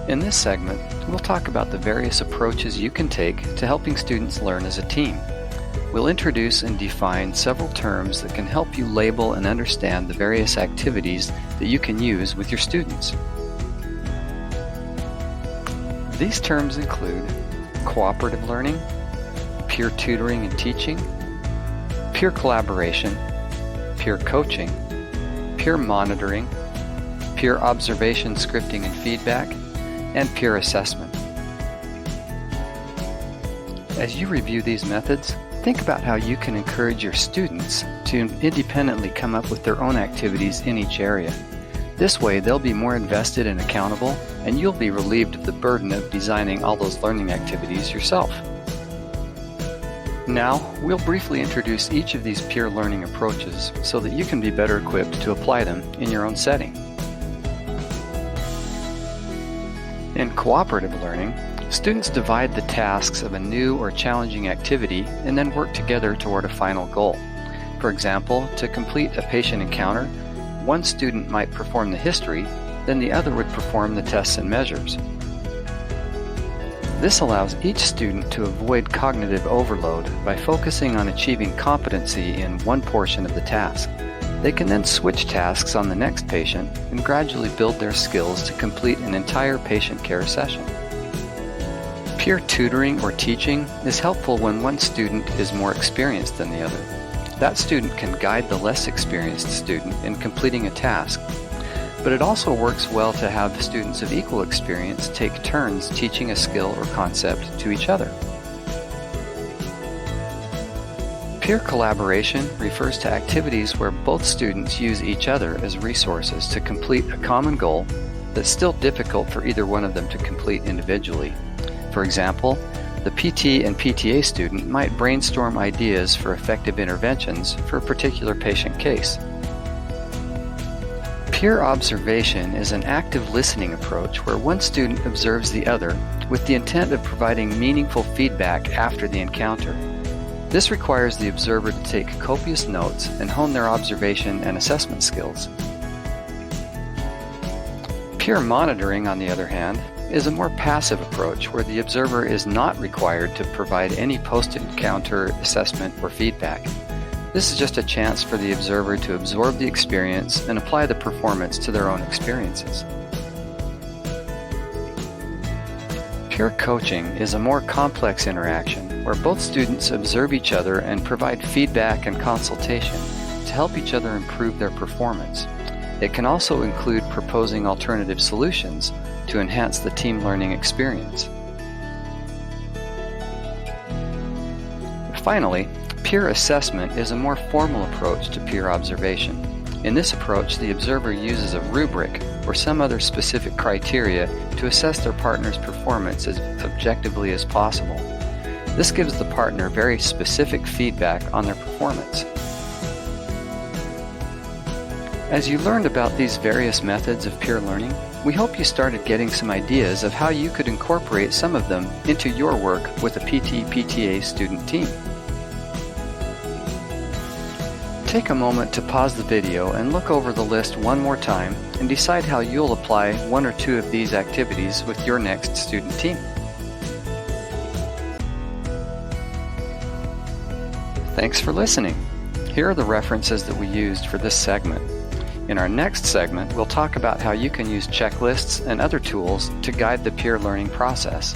In this segment, we'll talk about the various approaches you can take to helping students learn as a team. We'll introduce and define several terms that can help you label and understand the various activities that you can use with your students. These terms include cooperative learning, peer tutoring and teaching, peer collaboration, peer coaching, peer monitoring, peer observation, scripting and feedback, and peer assessment. As you review these methods, think about how you can encourage your students to independently come up with their own activities in each area. This way, they'll be more invested and accountable, and you'll be relieved of the burden of designing all those learning activities yourself. Now, we'll briefly introduce each of these peer learning approaches so that you can be better equipped to apply them in your own setting. In cooperative learning, students divide the tasks of a new or challenging activity and then work together toward a final goal. For example, to complete a patient encounter, one student might perform the history, then the other would perform the tests and measures. This allows each student to avoid cognitive overload by focusing on achieving competency in one portion of the task. They can then switch tasks on the next patient and gradually build their skills to complete an entire patient care session. Peer tutoring or teaching is helpful when one student is more experienced than the other. That student can guide the less experienced student in completing a task, but it also works well to have students of equal experience take turns teaching a skill or concept to each other. Peer collaboration refers to activities where both students use each other as resources to complete a common goal that's still difficult for either one of them to complete individually. For example, the PT and PTA student might brainstorm ideas for effective interventions for a particular patient case. Peer observation is an active listening approach where one student observes the other with the intent of providing meaningful feedback after the encounter. This requires the observer to take copious notes and hone their observation and assessment skills. Peer monitoring, on the other hand, is a more passive approach where the observer is not required to provide any post-encounter assessment or feedback. This is just a chance for the observer to absorb the experience and apply the performance to their own experiences. Peer coaching is a more complex interaction where both students observe each other and provide feedback and consultation to help each other improve their performance. It can also include proposing alternative solutions to enhance the team learning experience. Finally, peer assessment is a more formal approach to peer observation. In this approach, the observer uses a rubric or some other specific criteria to assess their partner's performance as objectively as possible. This gives the partner very specific feedback on their performance. As you learned about these various methods of peer learning, we hope you started getting some ideas of how you could incorporate some of them into your work with a PT/PTA student team. Take a moment to pause the video and look over the list one more time and decide how you'll apply one or two of these activities with your next student team. Thanks for listening. Here are the references that we used for this segment. In our next segment, we'll talk about how you can use checklists and other tools to guide the peer learning process.